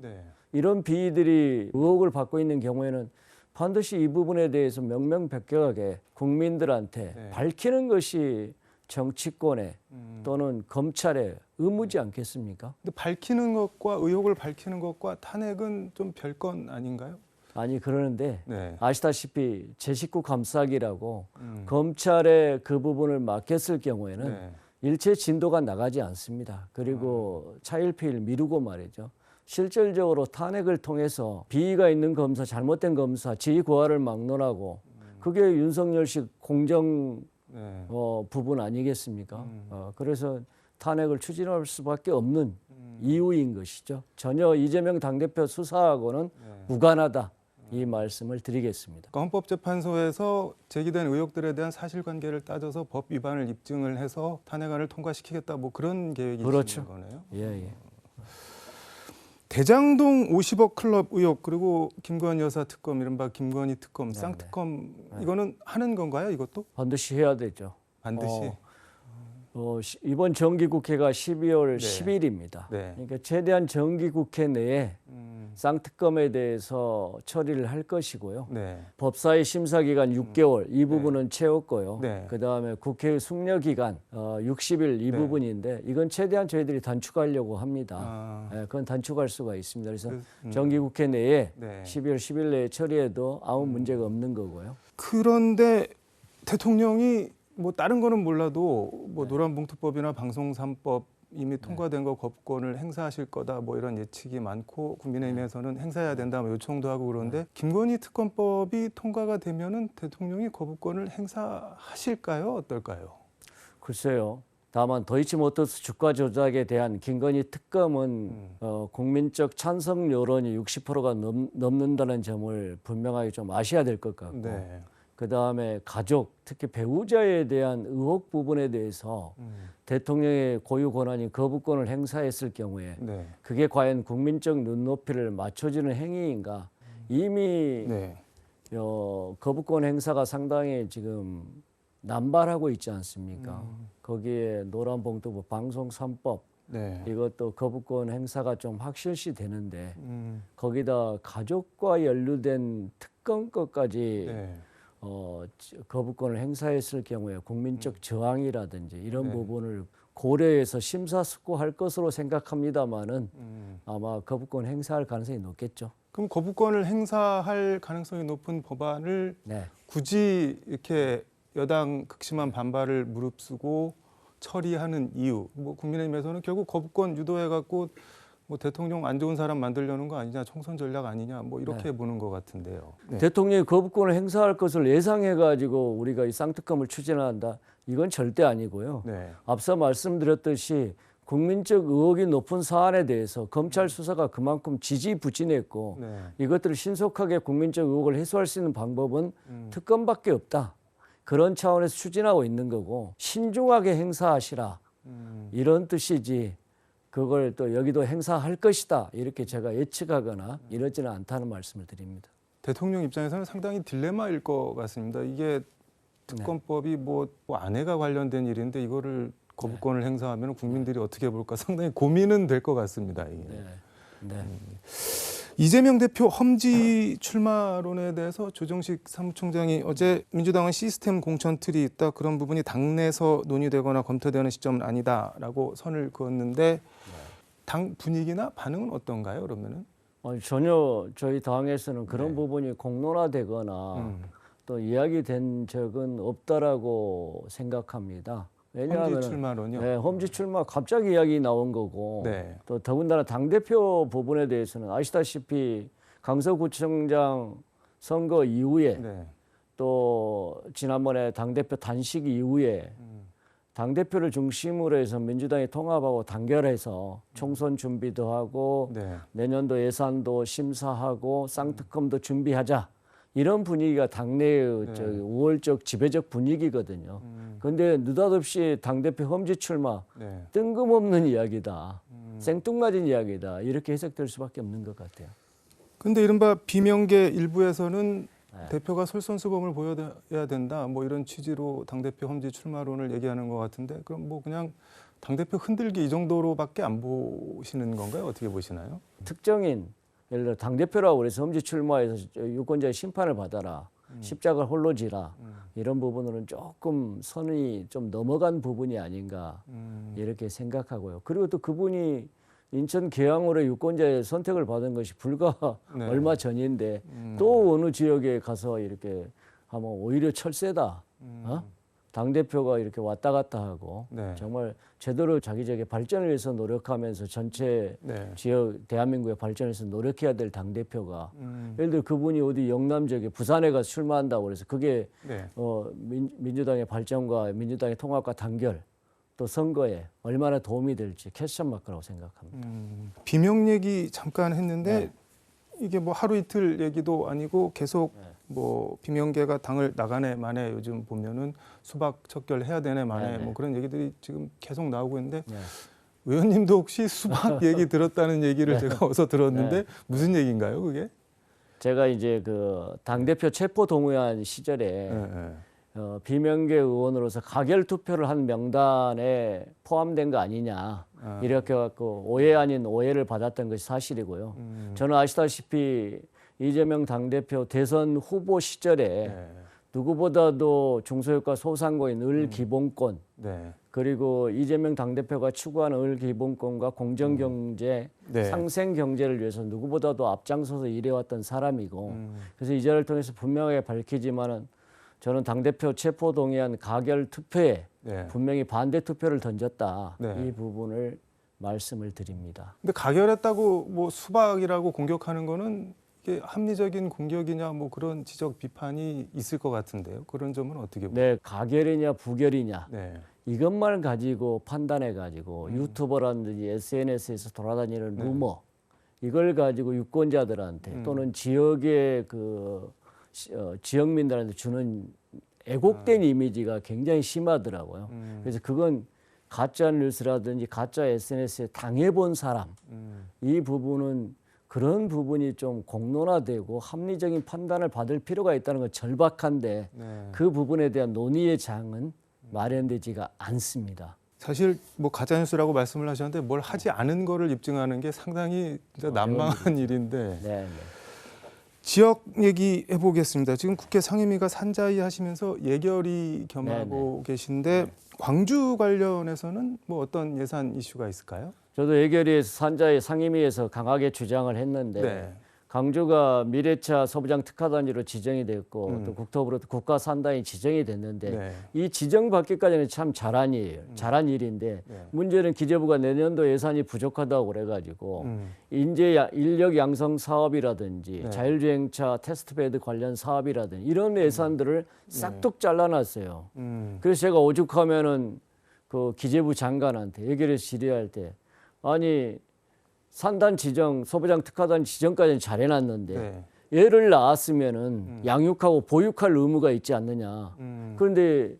이런 비위들이 의혹을 받고 있는 경우에는 반드시 이 부분에 대해서 명명백백하게 국민들한테 밝히는 것이 정치권의 또는 검찰의 의무지 않겠습니까? 근데 밝히는 것과 의혹을 밝히는 것과 탄핵은 좀 별건 아닌가요? 아니 그러는데 아시다시피 제19 감사기라고 검찰에 그 부분을 맡겼을 경우에는 일체 진도가 나가지 않습니다. 그리고 차일피일 미루고 말이죠. 실질적으로 탄핵을 통해서 비위가 있는 검사, 잘못된 검사, 지휘 고하를 막론하고 그게 윤석열식 공정 부분 아니겠습니까? 그래서 탄핵을 추진할 수밖에 없는 이유인 것이죠. 전혀 이재명 당대표 수사하고는 무관하다. 이 말씀을 드리겠습니다. 그러니까 헌법재판소에서 제기된 의혹들에 대한 사실관계를 따져서 법 위반을 입증을 해서 탄핵안을 통과시키겠다 뭐 그런 계획이신 거네요. 예. 대장동 50억 클럽 의혹 그리고 김건희 여사 특검 이른바 김건희 특검 쌍특검 이거는 하는 건가요? 이것도? 반드시 해야 되죠. 반드시. 이번 정기국회가 12월 10일입니다. 그러니까 최대한 정기국회 내에 쌍특검에 대해서 처리를 할 것이고요. 법사위 심사기간 6개월 이 부분은 채웠고요. 그다음에 국회 숙려기간 60일 이 부분인데 이건 최대한 저희들이 단축하려고 합니다. 그건 단축할 수가 있습니다. 그래서 정기국회 내에 12월 10일 내에 처리해도 아무 문제가 없는 거고요. 그런데 대통령이 뭐 다른 거는 몰라도 뭐 노란봉투법이나 방송 3법 이미 통과된 거 거부권을 행사하실 거다 뭐 이런 예측이 많고 국민의힘에서는 행사해야 된다 뭐 요청도 하고 그러는데 김건희 특검법이 통과가 되면은 대통령이 거부권을 행사하실까요? 어떨까요? 글쎄요. 다만 도이치모터스 주가 조작에 대한 김건희 특검은 국민적 찬성 여론이 60%가 넘는다는 점을 분명하게 좀 아셔야 될 것 같고 그다음에 가족, 특히 배우자에 대한 의혹 부분에 대해서 대통령의 고유 권한이 거부권을 행사했을 경우에 그게 과연 국민적 눈높이를 맞춰주는 행위인가? 이미 거부권 행사가 상당히 지금 남발하고 있지 않습니까? 거기에 노란봉투부 방송 3법 네. 이것도 거부권 행사가 좀 확실시 되는데 거기다 가족과 연루된 특검법까지 네. 거부권을 행사했을 경우에 국민적 저항이라든지 이런 네. 부분을 고려해서 심사숙고할 것으로 생각합니다마는 아마 거부권 행사할 가능성이 높겠죠. 그럼 거부권을 행사할 가능성이 높은 법안을 네. 굳이 이렇게 여당 극심한 반발을 무릅쓰고 처리하는 이유, 뭐 국민의힘에서는 결국 거부권 유도해갖고 뭐 대통령 안 좋은 사람 만들려는 거 아니냐, 총선 전략 아니냐, 뭐 이렇게 보는 것 같은데요. 네. 대통령이 거부권을 행사할 것을 예상해가지고 우리가 이 쌍특검을 추진한다. 이건 절대 아니고요. 네. 앞서 말씀드렸듯이 국민적 의혹이 높은 사안에 대해서 검찰 수사가 그만큼 지지부진했고 네. 이것들을 신속하게 국민적 의혹을 해소할 수 있는 방법은 특검밖에 없다. 그런 차원에서 추진하고 있는 거고 신중하게 행사하시라. 이런 뜻이지 그걸 또 여기도 행사할 것이다. 이렇게 제가 예측하거나 이러지는 않다는 말씀을 드립니다. 대통령 입장에서는 상당히 딜레마일 것 같습니다. 이게 특검법이 뭐 아내가 관련된 일인데 이거를 거부권을 행사하면 국민들이 어떻게 볼까 상당히 고민은 될 것 같습니다. 이게. 네. 네. 이재명 대표 험지 출마론에 대해서 조정식 사무총장이 어제 민주당은 시스템 공천 틀이 있다. 그런 부분이 당내에서 논의되거나 검토되는 시점은 아니다라고 선을 그었는데 당 분위기나 반응은 어떤가요? 그러면은? 전혀 저희 당에서는 그런 네. 부분이 공론화되거나 또 이야기된 적은 없다라고 생각합니다. 왜냐하면 험지 출마론요? 네, 험지 출마 갑자기 이야기 나온 거고 네. 또 더군다나 당대표 부분에 대해서는 아시다시피 강서구청장 선거 이후에 네. 또 지난번에 당대표 단식 이후에 당대표를 중심으로 해서 민주당이 통합하고 단결해서 총선 준비도 하고 네. 내년도 예산도 심사하고 쌍특검도 준비하자. 이런 분위기가 당내의 네. 저 우월적 지배적 분위기거든요. 그런데 느닷없이 당대표 험지 출마 네. 뜬금없는 이야기다. 생뚱맞은 이야기다. 이렇게 해석될 수밖에 없는 것 같아요. 근데 이른바 비명계 일부에서는 네. 대표가 솔선수범을 보여야 된다. 뭐 이런 취지로 당대표 험지 출마론을 얘기하는 것 같은데 그럼 뭐 그냥 당대표 흔들기 이 정도로밖에 안 보시는 건가요? 어떻게 보시나요? 특정인 예를 들어 당대표라고 그래서 험지 출마해서 유권자의 심판을 받아라. 십자가를 홀로 지라. 이런 부분으로는 조금 선이 좀 넘어간 부분이 아닌가 이렇게 생각하고요. 그리고 또 그분이 인천 계양으로 유권자의 선택을 받은 것이 불과 네. 얼마 전인데 또 어느 지역에 가서 이렇게 하면 오히려 철새다. 당대표가 이렇게 왔다 갔다 하고 네. 정말 제대로 자기 지역의 발전을 위해서 노력하면서 전체 네. 지역 대한민국의 발전을 위해서 노력해야 될 당대표가 예를 들어 그분이 어디 영남 지역에 부산에 가서 출마한다고 그래서 그게 네. 민주당의 발전과 민주당의 통합과 단결 또 선거에 얼마나 도움이 될지 퀘스천 마크라고 생각합니다. 비명 얘기 잠깐 했는데 네. 이게 뭐 하루 이틀 얘기도 아니고 계속 네. 뭐 비명계가 당을 나가네 마네 요즘 보면은 수박 척결 해야 되네 마네 네, 네. 뭐 그런 얘기들이 지금 계속 나오고 있는데 네. 의원님도 혹시 수박 얘기 들었다는 얘기를 제가 어서 들었는데 네. 무슨 얘기인가요 그게? 제가 이제 그 당대표 체포 동의안 시절에 네, 네. 비명계 의원으로서 가결 투표를 한 명단에 포함된 거 아니냐 이렇게 갖고 오해 아닌 오해를 받았던 것이 사실이고요. 저는 아시다시피 이재명 당대표 대선 후보 시절에 네. 누구보다도 중소기업과 소상공인 을 기본권 네. 그리고 이재명 당대표가 추구하는 을 기본권과 공정경제, 네. 상생경제를 위해서 누구보다도 앞장서서 일해왔던 사람이고 그래서 이 자리를 통해서 분명하게 밝히지만은 저는 당대표 체포동의안 가결 투표에 네. 분명히 반대 투표를 던졌다. 네. 이 부분을 말씀을 드립니다. 근데 가결했다고 뭐 수박이라고 공격하는 거는 이게 합리적인 공격이냐 뭐 그런 지적 비판이 있을 것 같은데요. 그런 점은 어떻게 보세요? 네, 가결이냐 부결이냐 네. 이것만 가지고 판단해 가지고 유튜버라든지 SNS에서 돌아다니는 네. 루머 이걸 가지고 유권자들한테 또는 지역의 그 지역민들한테 주는 애곡된 이미지가 굉장히 심하더라고요. 그래서 그건 가짜 뉴스라든지 가짜 SNS에 당해본 사람 이 부분은 그런 부분이 좀 공론화되고 합리적인 판단을 받을 필요가 있다는 건 절박한데 네. 그 부분에 대한 논의의 장은 마련되지가 않습니다. 사실 뭐 가짜뉴스라고 말씀을 하셨는데 뭘 하지 않은 거를 입증하는 게 상당히 진짜 난망한 일인데 네, 네. 지역 얘기 해보겠습니다. 지금 국회 상임위가 산자위 하시면서 예결위 겸하고 계신데 광주 관련해서는 뭐 어떤 예산 이슈가 있을까요? 저도 예결위에서 산자위 상임위에서 강하게 주장을 했는데 네. 강주가 미래차 서부장 특화단지로 지정이 됐고 또 국토부로 국가산단이 지정이 됐는데 네. 이 지정받기까지는 참 잘한 일인데 네. 문제는 기재부가 내년도 예산이 부족하다고 그래가지고 인력 양성 사업이라든지 네. 자율주행차 테스트베드 관련 사업이라든지 이런 예산들을 싹둑 잘라놨어요. 그래서 제가 오죽하면은 그 기재부 장관한테 예결위에서 질의할 때 아니 산단 지정, 소부장 특화단 지정까지는 잘 해놨는데 네. 얘를 낳았으면은 양육하고 보육할 의무가 있지 않느냐. 그런데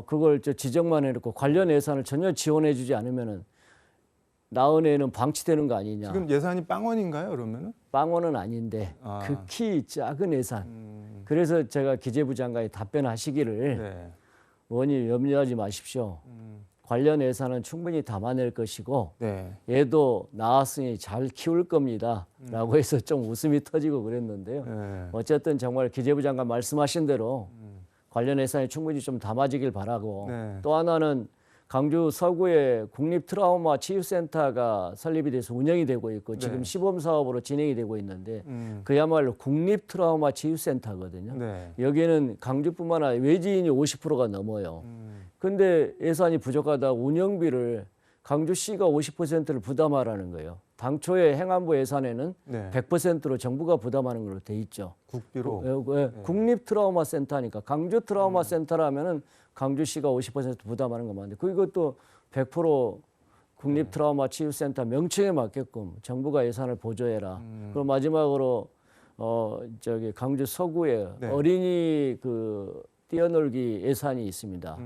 그걸 지정만 해놓고 관련 예산을 전혀 지원해주지 않으면은 낳은 애는 방치되는 거 아니냐. 지금 예산이 빵원인가요, 그러면은? 빵원은 아닌데 아. 극히 작은 예산. 그래서 제가 기재부 장관이 답변하시기를 네. 원이 염려하지 마십시오. 관련 예산은 충분히 담아낼 것이고 네. 얘도 나왔으니 잘 키울 겁니다. 라고 해서 좀 웃음이 터지고 그랬는데요. 네. 어쨌든 정말 기재부 장관 말씀하신 대로 관련 예산이 충분히 좀 담아지길 바라고 네. 또 하나는 강주 서구에 국립 트라우마 치유센터가 설립이 돼서 운영이 되고 있고 지금 네. 시범 사업으로 진행이 되고 있는데 그야말로 국립 트라우마 치유센터거든요. 네. 여기는 강주뿐만 아니라 외지인이 50%가 넘어요. 근데 예산이 부족하다고 운영비를 강주시가 50%를 부담하라는 거예요. 당초에 행안부 예산에는 네. 100%로 정부가 부담하는 걸로 돼 있죠. 국비로. 국립 트라우마 센터니까 강주 트라우마 센터라면은 강주시가 50% 부담하는 거 맞는데 그것도 100% 국립 트라우마 치유센터 명칭에 맞게끔 정부가 예산을 보조해라. 그리고 마지막으로 저기 강주 서구에 네. 어린이 그 뛰어놀기 예산이 있습니다.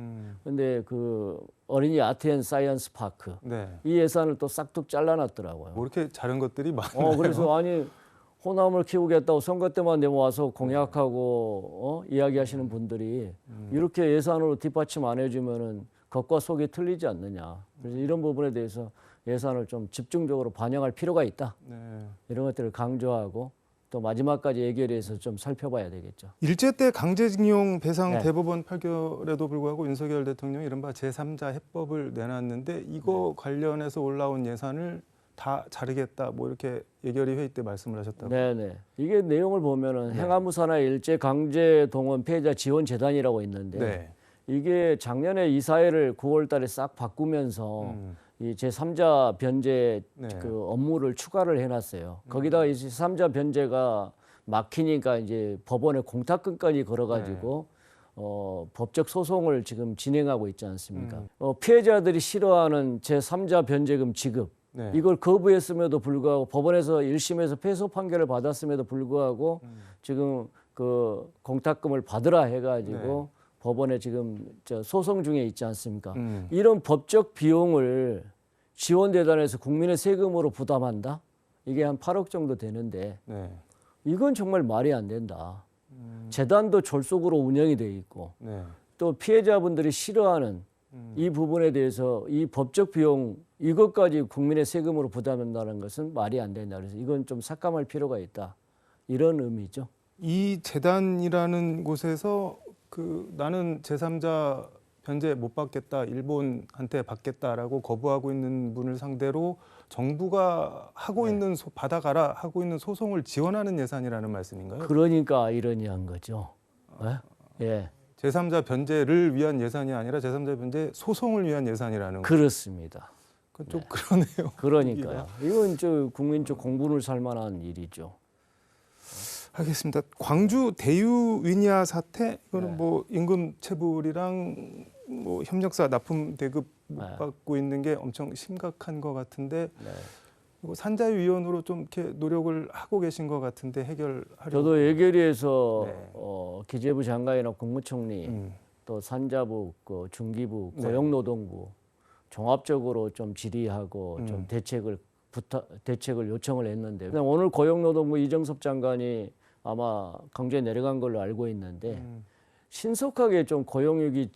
근데 그 어린이 아트 앤 사이언스 파크 네. 이 예산을 또 싹둑 잘라놨더라고요. 뭐 이렇게 작은 것들이 많아요. 그래서 아니 호남을 키우겠다고 선거 때만 되면 와서 공약하고 이야기하시는 분들이 이렇게 예산으로 뒷받침 안 해주면은 겉과 속이 틀리지 않느냐. 그래서 이런 부분에 대해서 예산을 좀 집중적으로 반영할 필요가 있다. 네. 이런 것들을 강조하고 또 마지막까지 예결위에서 좀 살펴봐야 되겠죠. 일제 때 강제징용 배상 네. 대법원 판결에도 불구하고 윤석열 대통령이 이른바 제3자 해법을 내놨는데 이거 관련해서 올라온 예산을 다 자르겠다 뭐 이렇게 예결위 회의 때 말씀을 하셨다고. 네네. 이게 내용을 보면은 행안부 산하 일제 강제 동원 피해자 지원 재단이라고 있는데 네. 이게 작년에 이사회를 9월달에 싹 바꾸면서 이 제3자 변제 네. 그 업무를 추가를 해놨어요. 거기다가 이 제3자 변제가 막히니까 이제 법원에 공탁근까지 걸어가지고 법적 소송을 지금 진행하고 있지 않습니까? 피해자들이 싫어하는 제3자 변제금 지급 네. 이걸 거부했음에도 불구하고 법원에서 1심에서 패소 판결을 받았음에도 불구하고 지금 그 공탁금을 받으라 해가지고 법원에 지금 소송 중에 있지 않습니까? 이런 법적 비용을 지원재단에서 국민의 세금으로 부담한다? 이게 한 8억 정도 되는데 네. 이건 정말 말이 안 된다. 재단도 졸속으로 운영이 돼 있고 네. 또 피해자분들이 싫어하는 이 부분에 대해서 이 법적 비용 이것까지 국민의 세금으로 부담한다는 것은 말이 안 된다. 그래서 이건 좀 삭감할 필요가 있다. 이런 의미죠. 이 재단이라는 곳에서 그 나는 제3자 변제 못 받겠다, 일본한테 받겠다라고 거부하고 있는 분을 상대로 정부가 하고 있는 받아가라 하고 있는 소송을 지원하는 예산이라는 말씀인가요? 그러니까 아이러니한 거죠. 예, 제3자 변제를 위한 예산이 아니라 제3자 변제 소송을 위한 예산이라는 거. 그렇습니다. 그건 좀 그러네요. 그러니까요. 이건 저 국민적 공분을 살 만한 일이죠. 알겠습니다. 광주 대유 위니아 사태 이거는 뭐 임금 체불이랑 뭐 협력사 납품 대급 못 받고 있는 게 엄청 심각한 것 같은데 이거 산자위원으로 좀 이렇게 노력을 하고 계신 것 같은데 해결하려고. 저도 예결위에서 기재부 장관이나 국무총리 또 산자부, 중기부, 고용노동부 종합적으로 좀 질의하고 좀 대책을 대책을 요청을 했는데 오늘 고용노동부 이정섭 장관이 아마 강주에 내려간 걸로 알고 있는데 신속하게 좀 고용위기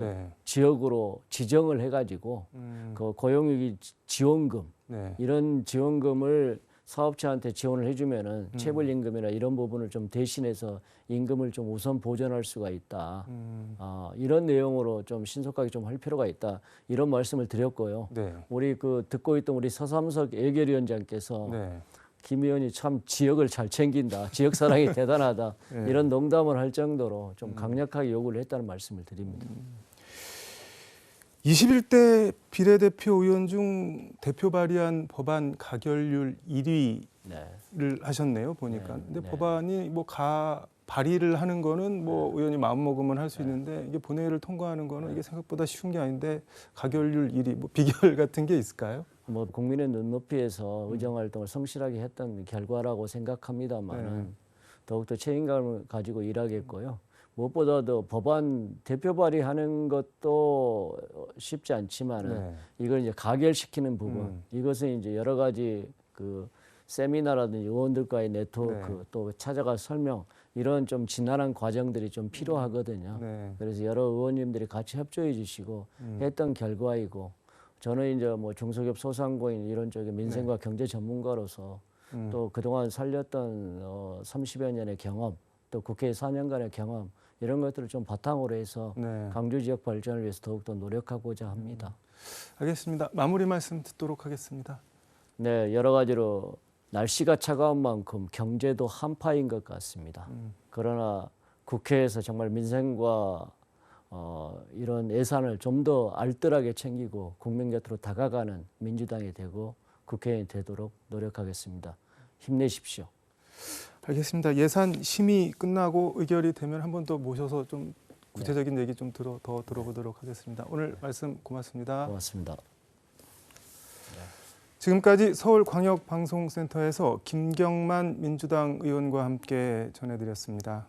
네. 지역으로 지정을 해가지고 그 고용위기 지원금 네. 이런 지원금을 사업자한테 지원을 해주면은 체불임금이나 이런 부분을 좀 대신해서 임금을 좀 우선 보전할 수가 있다. 이런 내용으로 좀 신속하게 좀 할 필요가 있다. 이런 말씀을 드렸고요. 네. 우리 그 듣고 있던 우리 서삼석 예결위원장께서 네. 김 의원이 참 지역을 잘 챙긴다. 지역 사랑이 대단하다. 네. 이런 농담을 할 정도로 좀 강력하게 요구를 했다는 말씀을 드립니다. 21대 비례대표 의원 중 대표 발의한 법안 가결률 1위를 네. 하셨네요, 보니까. 네, 근데 네. 법안이 뭐 발의를 하는 거는 뭐 의원이 마음 먹으면 할 수 네. 있는데 이게 본회의를 통과하는 거는 이게 생각보다 쉬운 게 아닌데 가결률 1위 뭐 비결 같은 게 있을까요? 뭐 국민의 눈높이에서 의정 활동을 성실하게 했던 결과라고 생각합니다만은 네. 더욱더 책임감을 가지고 일하겠고요. 무엇보다도 법안 대표 발의하는 것도 쉽지 않지만은 네. 이걸 이제 가결시키는 부분, 이것은 이제 여러 가지 그 세미나라든지 의원들과의 네트워크, 네. 또 찾아가 설명 이런 좀 지난한 과정들이 좀 필요하거든요. 네. 그래서 여러 의원님들이 같이 협조해 주시고 했던 결과이고, 저는 이제 뭐 중소기업 소상공인 이런 쪽에 민생과 경제 전문가로서 또 그동안 살렸던 30여 년의 경험, 또 국회 4년간의 경험 이런 것들을 좀 바탕으로 해서 네. 강주 지역 발전을 위해서 더욱더 노력하고자 합니다. 알겠습니다. 마무리 말씀 듣도록 하겠습니다. 네, 여러 가지로 날씨가 차가운 만큼 경제도 한파인 것 같습니다. 그러나 국회에서 정말 민생과 이런 예산을 좀 더 알뜰하게 챙기고 국민 곁으로 다가가는 민주당이 되고 국회의원이 되도록 노력하겠습니다. 힘내십시오. 알겠습니다. 예산 심의 끝나고 의결이 되면 한 번 더 모셔서 좀 구체적인 얘기 좀 더 들어보도록 하겠습니다. 오늘 말씀 고맙습니다. 고맙습니다. 지금까지 서울광역방송센터에서 김경만 민주당 의원과 함께 전해드렸습니다.